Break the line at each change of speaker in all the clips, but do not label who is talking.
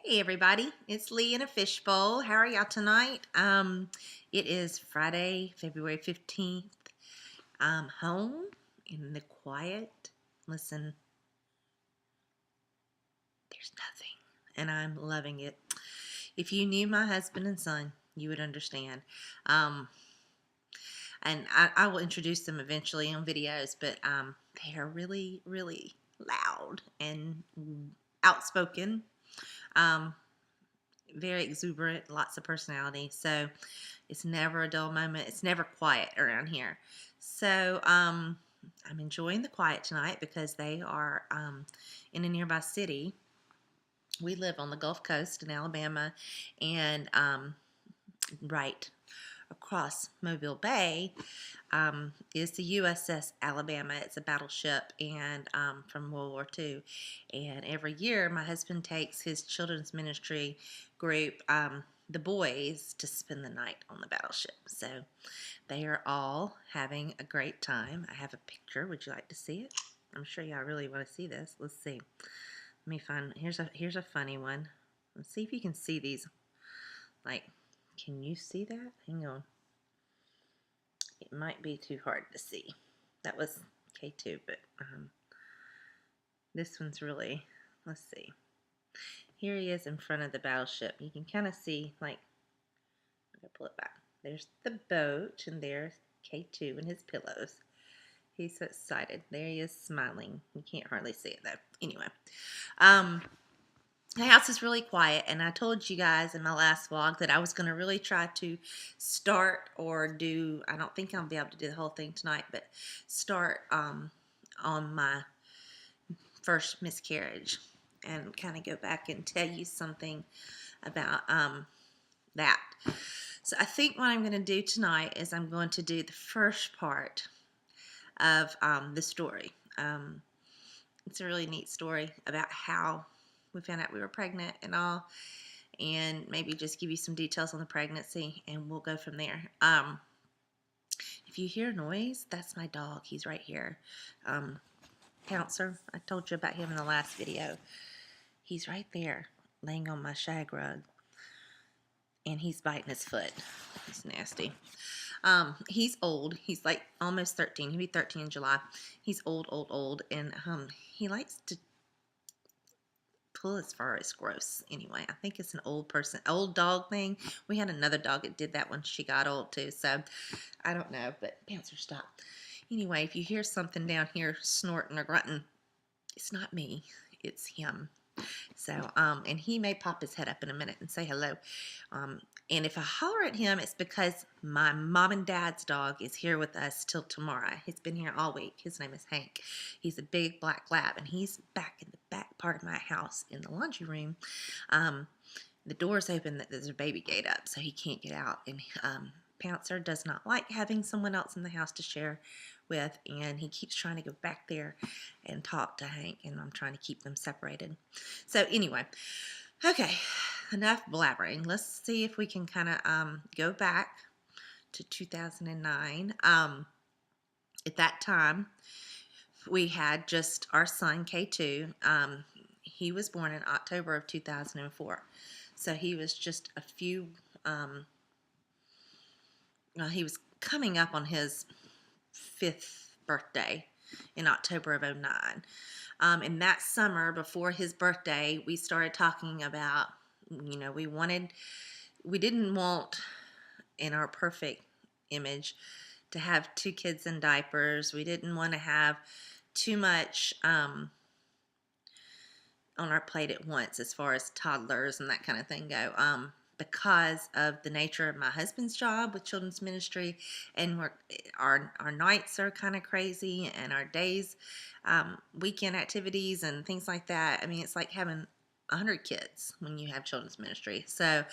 Hey everybody, it's Lee in a fishbowl. How are y'all tonight? It is Friday, February 15th. I'm home in the quiet. Listen, there's nothing, and I'm loving it. If you knew my husband and son, you would understand. Um, and I will introduce them eventually on videos, but they are really, really loud and outspoken. Um, Very exuberant, lots of personality. So it's never a dull moment. It's never quiet around here. So I'm enjoying the quiet tonight because they are in a nearby city. We live on the Gulf Coast in Alabama, and right across Mobile Bay is the USS Alabama. It's a battleship and from World War II. And every year, my husband takes his children's ministry group, the boys, to spend the night on the battleship. So they are all having a great time. I have a picture. Would you like to see it? I'm sure y'all really want to see this. Let's see. Let me find. Here's a funny one. Let's see if you can see these. Like, can you see that? Hang on. It might be too hard to see. That was K2, but this one's really, let's see. Here he is in front of the battleship. You can kind of see, like, I'm going to pull it back. There's the boat, and there's K2 and his pillows. He's so excited. There he is smiling. You can't hardly see it, though. Anyway, the house is really quiet, and I told you guys in my last vlog that I was going to really try to start or do, I don't think I'll be able to do the whole thing tonight, but start on my first miscarriage and kind of go back and tell you something about that. So I think what I'm going to do tonight is I'm going to do the first part of the story. It's a really neat story about how we found out we were pregnant and all, and maybe just give you some details on the pregnancy, and we'll go from there. If you hear noise, that's my dog. He's right here. Pouncer, I told you about him in the last video. He's right there, laying on my shag rug, and he's biting his foot. He's nasty. He's old. He's like almost 13. He'll be 13 in July. He's old, and he likes to pull his fur. It's gross. Anyway, I think it's an old dog thing. We had another dog that did that when she got old too, so I don't know, but Bouncer, stop. Anyway, if you hear something down here snorting or grunting, it's not me, it's him. So, and he may pop his head up in a minute and say hello. And if I holler at him, it's because my mom and dad's dog is here with us till tomorrow. He's been here all week. His name is Hank. He's a big black lab, and he's back in the back part of my house in the laundry room. The door's open, there's a baby gate up, so he can't get out. And Pouncer does not like having someone else in the house to share with, and he keeps trying to go back there and talk to Hank, and I'm trying to keep them separated. So anyway, okay, enough blabbering. Let's see if we can kind of go back to 2009. At that time, we had just our son, K2. He was born in October of 2004. So he was just a few, he was coming up on his 5th birthday in October of 2009. And that summer before his birthday, we started talking about, we didn't want, in our perfect image, to have 2 kids in diapers. We didn't want to have too much on our plate at once as far as toddlers and that kind of thing go. Because of the nature of my husband's job with children's ministry, and our nights are kind of crazy, and our days, weekend activities and things like that. I mean, it's like having 100 kids when you have children's ministry. So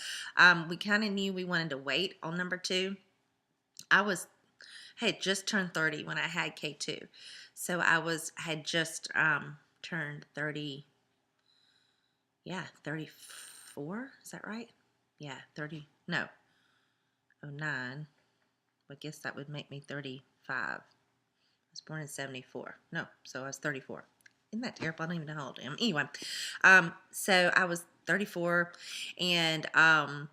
we kind of knew we wanted to wait on number 2. I had just turned 30 when I had K2, so I had just turned 30. Yeah, 34. Is that right? Yeah, 30, no, 09. I guess that would make me 35. I was born in 74. No, so I was 34. Isn't that terrible? I don't even know how old I am. Anyway, so I was 34, and I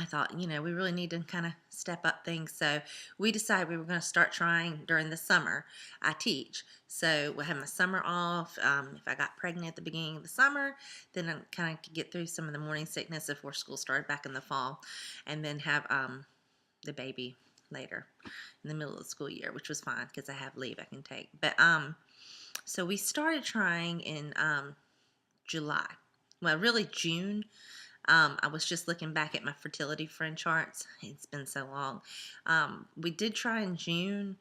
thought, we really need to kind of step up things. So we decided we were going to start trying during the summer. I teach. So we'll have my summer off. If I got pregnant at the beginning of the summer, then I kind of could get through some of the morning sickness before school started back in the fall, and then have the baby later in the middle of the school year, which was fine because I have leave I can take. But so we started trying in July. Well, really June. I was just looking back at my fertility friend charts. It's been so long. We did try in June.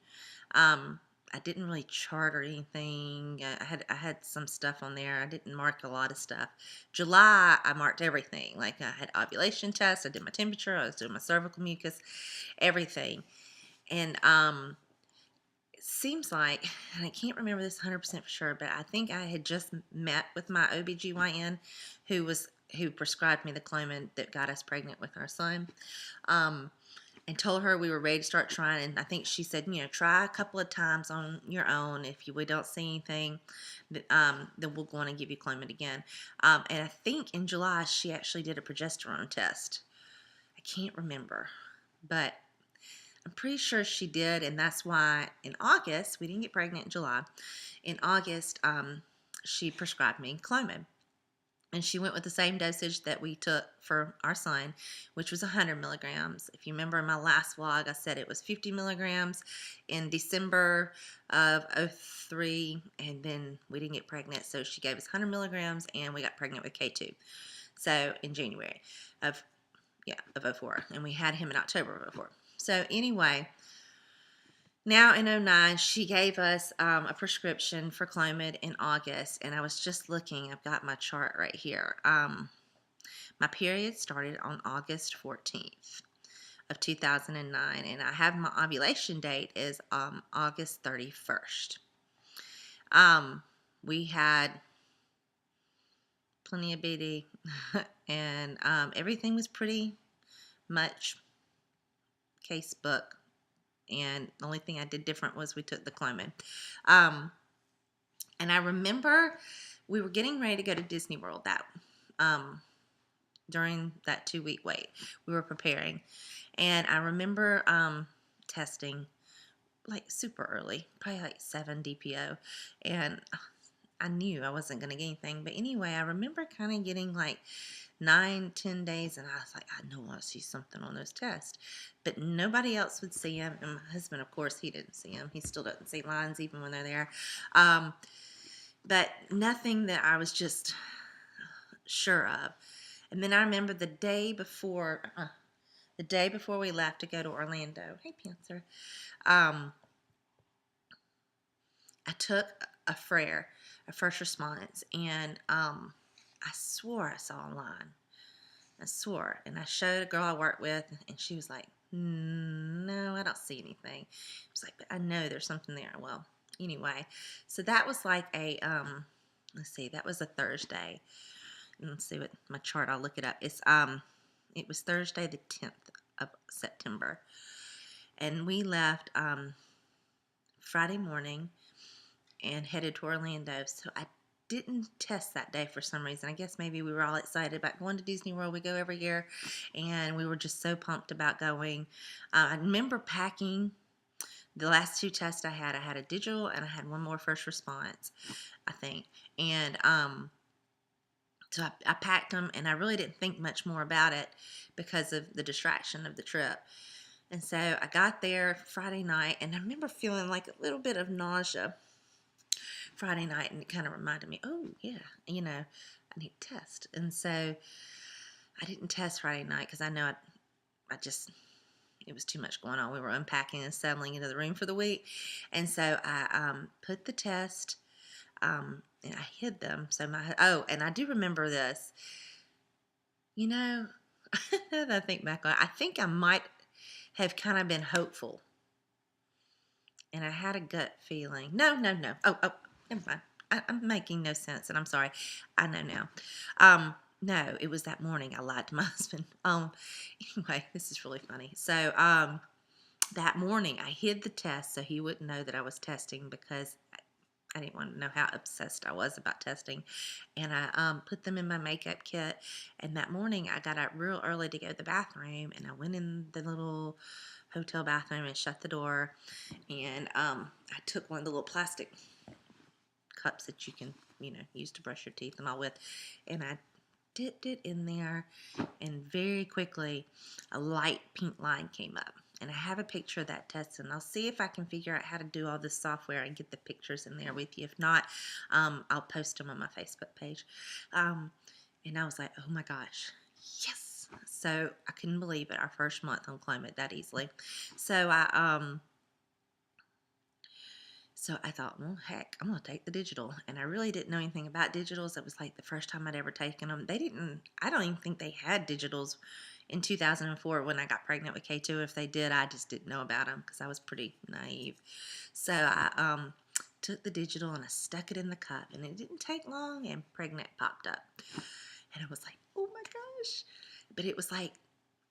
I didn't really chart or anything. I had some stuff on there. I didn't mark a lot of stuff. July, I marked everything. Like I had ovulation tests. I did my temperature. I was doing my cervical mucus, everything. And it seems like, and I can't remember this 100% for sure, but I think I had just met with my OBGYN who prescribed me the Clomid that got us pregnant with our son, and told her we were ready to start trying. And I think she said, try a couple of times on your own. If we don't see anything, then we'll go on and give you Clomid again. And I think in July she actually did a progesterone test. I can't remember, but I'm pretty sure she did, and that's why in August, we didn't get pregnant in July. In August, she prescribed me Clomid. And she went with the same dosage that we took for our son, which was 100 milligrams. If you remember in my last vlog, I said it was 50 milligrams in December of 03, and then we didn't get pregnant, so she gave us 100 milligrams, and we got pregnant with K2. So in January of 04, and we had him in October of 04. So anyway, now in 09, she gave us a prescription for Clomid in August, and I was just looking. I've got my chart right here. My period started on August 14th of 2009, and I have my ovulation date is August 31st. We had plenty of BD, and everything was pretty much casebook. And the only thing I did different was we took the Clomid. And I remember we were getting ready to go to Disney World during that 2-week wait. We were preparing. And I remember testing like super early, probably like 7 DPO. And I knew I wasn't going to get anything. But anyway, I remember kind of getting like 9-10 days, and I was like, I know I see something on those tests, but nobody else would see them. And my husband, of course, he didn't see them. He still doesn't see lines even when they're there. But nothing that I was just sure of. And then I remember the day before we left to go to Orlando. Hey, Panther. I took a FRERE, a first response, and I swore I saw a line. I swore. And I showed a girl I worked with, and she was like, no, I don't see anything. I was like, but I know there's something there. Well, anyway, so that was like a, let's see, that was a Thursday. And let's see what my chart, I'll look it up. It was Thursday the 10th of September. And we left Friday morning and headed to Orlando. So I didn't test that day for some reason. I guess maybe we were all excited about going to Disney World. We go every year, and we were just so pumped about going. I remember packing the last 2 tests I had. I had a digital, and I had one more first response, I think. And so I packed them, and I really didn't think much more about it because of the distraction of the trip. And so I got there Friday night, and I remember feeling like a little bit of nausea Friday night, and it kind of reminded me, oh yeah, I need to test. And so I didn't test Friday night because I know it was too much going on. We were unpacking and settling into the room for the week, and so I put the test, and I hid them. So and I do remember this. Now that I think back on it, I think I might have kind of been hopeful, and I had a gut feeling. No. Oh, never mind. I'm making no sense, and I'm sorry. I know now. No, it was that morning I lied to my husband. Anyway, this is really funny. So, that morning I hid the test so he wouldn't know that I was testing because I didn't want to know how obsessed I was about testing. And I put them in my makeup kit. And that morning I got up real early to go to the bathroom. And I went in the little hotel bathroom and shut the door. And I took one of the little plastic cups that you can, use to brush your teeth and all with. And I dipped it in there. And very quickly, a light pink line came up. And I have a picture of that test, and I'll see if I can figure out how to do all this software and get the pictures in there with you. If not, I'll post them on my Facebook page. And I was like, oh my gosh, yes. So I couldn't believe it, our first month on Climate that easily. So I thought, well, heck, I'm going to take the digital. And I really didn't know anything about digitals. It was like the first time I'd ever taken them. I don't even think they had digitals in 2004 when I got pregnant with K2. If they did, I just didn't know about them because I was pretty naive. So I took the digital and I stuck it in the cup. And it didn't take long and pregnant popped up. And I was like, oh my gosh. But it was like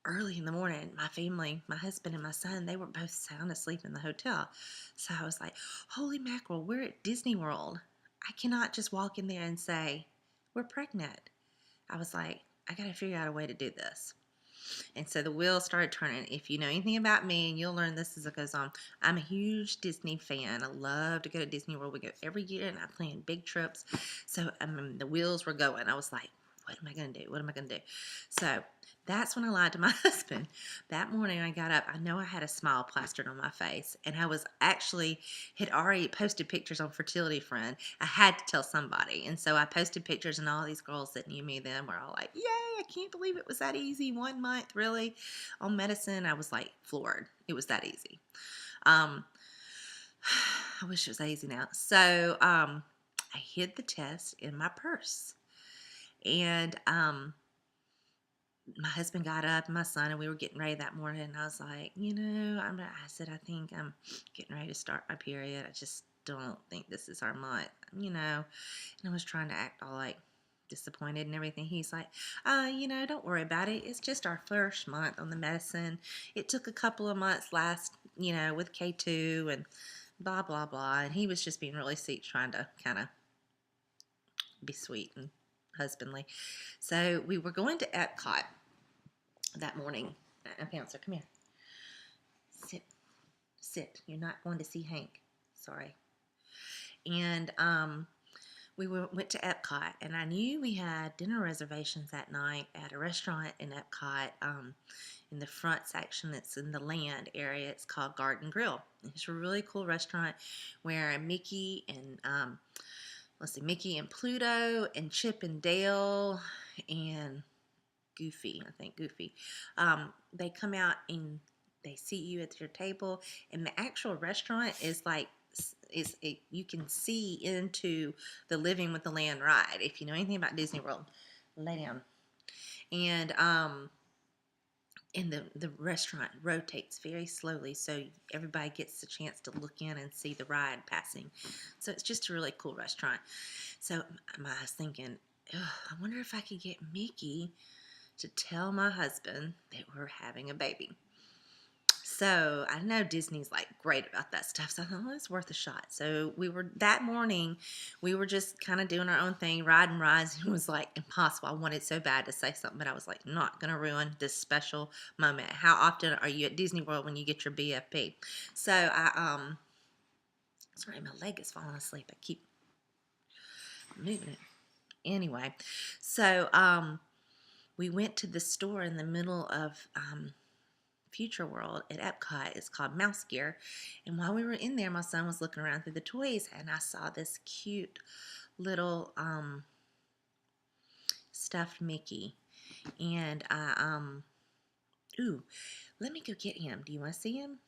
early in the morning, my family, my husband and my son, they were both sound asleep in the hotel. So I was like, holy mackerel, we're at Disney World. I cannot just walk in there and say, we're pregnant. I was like, I got to figure out a way to do this. And so the wheels started turning. If you know anything about me, and you'll learn this as it goes on, I'm a huge Disney fan. I love to go to Disney World. We go every year, and I plan big trips. So the wheels were going. I was like, what am I going to do? What am I going to do? So that's when I lied to my husband. That morning I got up. I know I had a smile plastered on my face, and I had already posted pictures on Fertility Friend. I had to tell somebody, and so I posted pictures, and all these girls that knew me then were all like, yay, I can't believe it was that easy. 1 month, really, on medicine. I was like floored. It was that easy. I wish it was that easy now. So I hid the test in my purse. And my husband got up, and my son, and we were getting ready that morning. And I was like, I said, I think I'm getting ready to start my period. I just don't think this is our month, And I was trying to act all like disappointed and everything. He's like, don't worry about it. It's just our first month on the medicine. It took a couple of months with K2 and blah, blah, blah. And he was just being really sweet, trying to kind of be sweet and husbandly. So we were going to Epcot that morning. Bouncer, come here. Sit. You're not going to see Hank. Sorry. And we went to Epcot, and I knew we had dinner reservations that night at a restaurant in Epcot. In the front section, it's in the land area. It's called Garden Grill. It's a really cool restaurant where Mickey and Mickey and Pluto and Chip and Dale and Goofy, they come out and they seat you at your table, and the actual restaurant you can see into the Living with the Land ride. If you know anything about Disney World, lay down. And the restaurant rotates very slowly, so everybody gets the chance to look in and see the ride passing. So it's just a really cool restaurant. So I was thinking, I wonder if I could get Mickey to tell my husband that we're having a baby. So I know Disney's like great about that stuff. So I thought, it's worth a shot. So that morning, we were just kind of doing our own thing, riding rides. It was like impossible. I wanted so bad to say something, but I was like, not going to ruin this special moment. How often are you at Disney World when you get your BFP? So sorry, my leg is falling asleep. I keep moving it. Anyway, so we went to the store in the middle of Future World at Epcot. It's called Mouse Gear. And while we were in there, my son was looking around through the toys, and I saw this cute little stuffed Mickey. And let me go get him. Do you want to see him?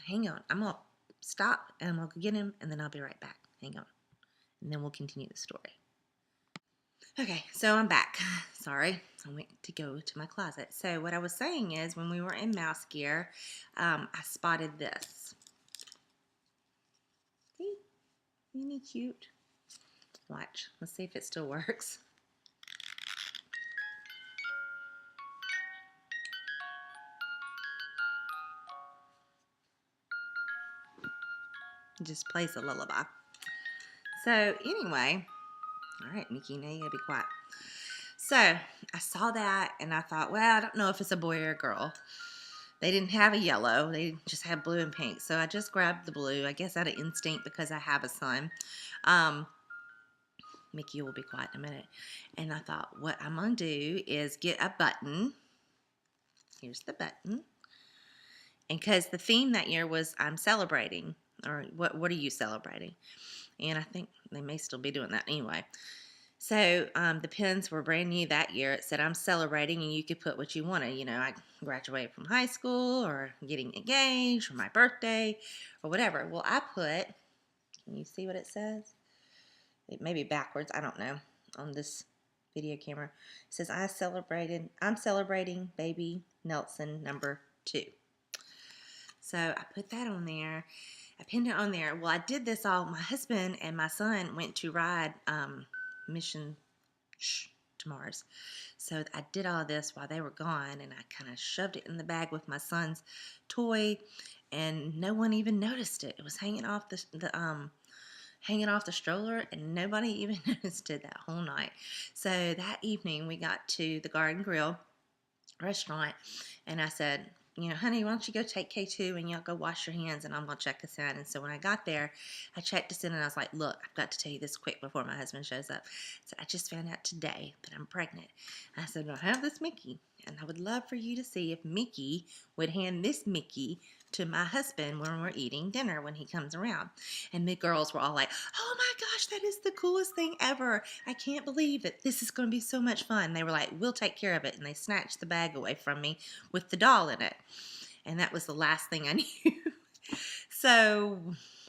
Hang on. I'm going to stop, and I'm going to go get him, and then I'll be right back. Hang on. And then we'll continue the story. Okay, so I'm back. Sorry, I went to go to my closet. So what I was saying is, when we were in Mouse Gear, I spotted this. See? Isn't he cute? Watch. Let's see if it still works. It just plays a lullaby. So anyway, all right, Mickey, now you gotta be quiet. So I saw that and I thought, well, I don't know if it's a boy or a girl. They didn't have a yellow. They just had blue and pink. So I just grabbed the blue, I guess out of instinct because I have a son. Mickey will be quiet in a minute. And I thought, what I'm going to do is get a button. Here's the button. And because the theme that year was I'm celebrating. Or what are you celebrating? And I think they may still be doing that anyway. So the pins were brand new that year. It said I'm celebrating, and you could put what you wanted. You know, I graduated from high school, or getting engaged, or my birthday, or whatever. Well, I put, can you see what it says? It may be backwards, I don't know, on this video camera. It says I'm celebrating baby Nelson number 2. So I put that on there. I pinned it on there. Well, I did this all. My husband and my son went to ride mission to Mars. So I did all this while they were gone, and I kind of shoved it in the bag with my son's toy, and no one even noticed it. It was hanging off the stroller, and nobody even noticed it that whole night. So that evening we got to the Garden Grill restaurant, and I said, you know, honey, why don't you go take K2 and y'all go wash your hands, and I'm going to check this in. And so when I got there, I checked this in, and I was like, look, I've got to tell you this quick before my husband shows up. So I just found out today that I'm pregnant. And I said, I have this Mickey, and I would love for you to see if Mickey would hand this Mickey to my husband when we're eating dinner when he comes around. And the girls were all like, oh my gosh, that is the coolest thing ever. I can't believe it. This is going to be so much fun. They were like, we'll take care of it. And they snatched the bag away from me with the doll in it. And that was the last thing I knew. So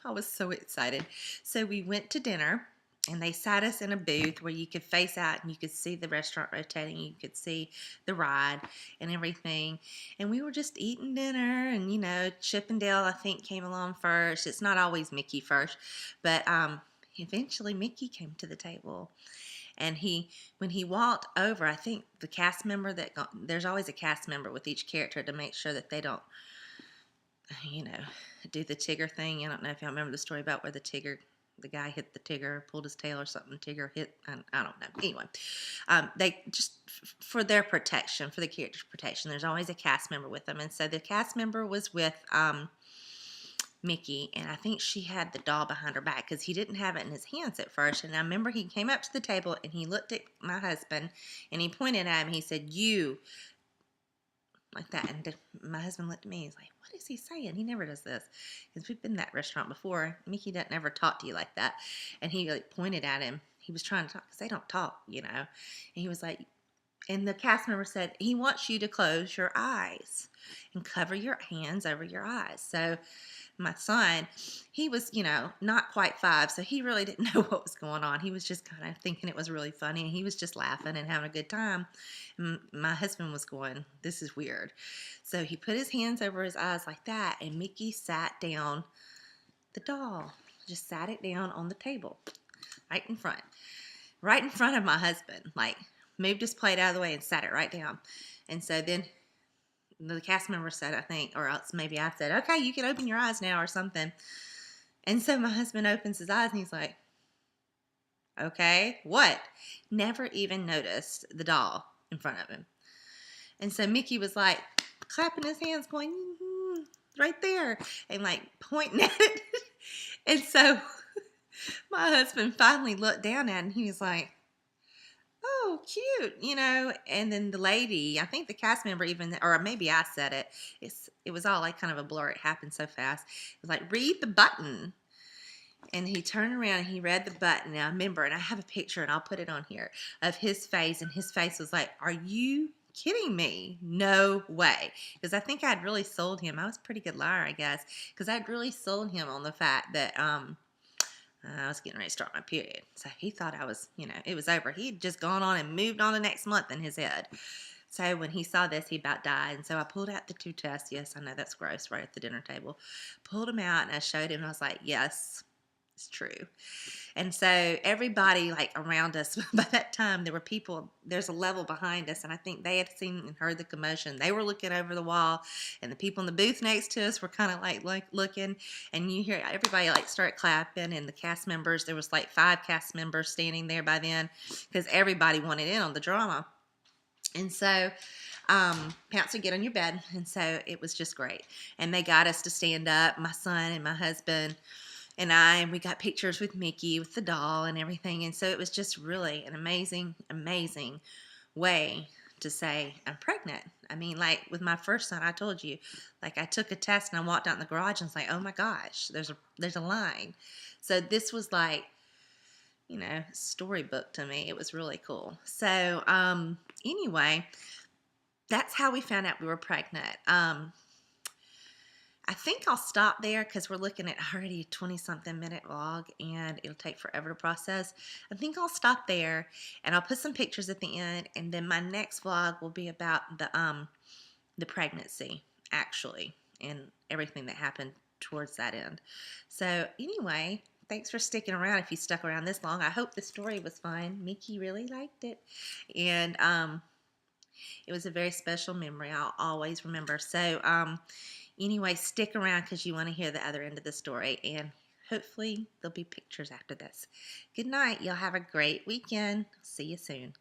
I was so excited. So we went to dinner, and they sat us in a booth where you could face out and you could see the restaurant rotating. You could see the ride and everything. And we were just eating dinner, and, you know, Chip and Dale, I think, came along first. It's not always Mickey first, but eventually Mickey came to the table. And when he walked over, I think the cast member there's always a cast member with each character to make sure that they don't, you know, do the Tigger thing. I don't know if y'all remember the story about where the guy hit the Tigger, pulled his tail or something. Tigger hit, I don't know. Anyway, they just, for their protection, for the character's protection, there's always a cast member with them. And so the cast member was with Mickey, and I think she had the doll behind her back because he didn't have it in his hands at first. And I remember he came up to the table, and he looked at my husband, and he pointed at him. He said, you, like that. And my husband looked at me. He's like, what is he saying? He never does this. Because we've been in that restaurant before. Mickey doesn't ever talk to you like that. And he like pointed at him. He was trying to talk because they don't talk, you know. And he was like, and the cast member said, he wants you to close your eyes and cover your hands over your eyes. So my son, he was, you know, not quite 5, so he really didn't know what was going on. He was just kind of thinking it was really funny, and he was just laughing and having a good time. And my husband was going, this is weird. So he put his hands over his eyes like that, and Mickey sat down the doll, just sat it down on the table, right in front of my husband, like moved his plate out of the way and sat it right down. And so then the cast member said, I think, or else maybe I said, okay, you can open your eyes now or something. And so my husband opens his eyes, and he's like, okay, what? Never even noticed the doll in front of him. And so Mickey was like clapping his hands going, right there, and like pointing at it. And so my husband finally looked down at it, and he was like, oh, cute, you know. And then the lady, I think the cast member even, or maybe I said it, it was all like kind of a blur. It happened so fast. It was like, read the button. And he turned around and he read the button. Now, I remember, and I have a picture, and I'll put it on here, of his face. And his face was like, are you kidding me? No way. Because I think I'd really sold him. I was a pretty good liar, I guess. Because I'd really sold him on the fact that I was getting ready to start my period. So he thought I was, you know, it was over. He'd just gone on and moved on the next month in his head. So when he saw this, he about died. And so I pulled out the 2 tests. Yes, I know that's gross, right at the dinner table. Pulled them out, and I showed him, and I was like, yes, It's true. And so everybody like around us, by that time there were people, there's a level behind us, and I think they had seen and heard the commotion. They were looking over the wall, and the people in the booth next to us were kind of like looking, and you hear everybody like start clapping, and the cast members, there was like 5 cast members standing there by then because everybody wanted in on the drama. And so Pouncer, get on your bed. And so it was just great. And they got us to stand up, my son and my husband and we got pictures with Mickey, with the doll and everything. And so it was just really an amazing, amazing way to say I'm pregnant. I mean, like with my first son, I told you, like I took a test and I walked out in the garage and was like, oh my gosh, there's a line. So this was like, storybook to me. It was really cool. So anyway, that's how we found out we were pregnant. I think I'll stop there because we're looking at already a 20-something minute vlog and it'll take forever to process. I think I'll stop there and I'll put some pictures at the end, and then my next vlog will be about the pregnancy actually and everything that happened towards that end. So anyway, thanks for sticking around. If you stuck around this long, I hope the story was fun. Mickey really liked it, and it was a very special memory I'll always remember. So anyway, stick around because you want to hear the other end of the story, and hopefully there'll be pictures after this. Good night. Y'all have a great weekend. See you soon.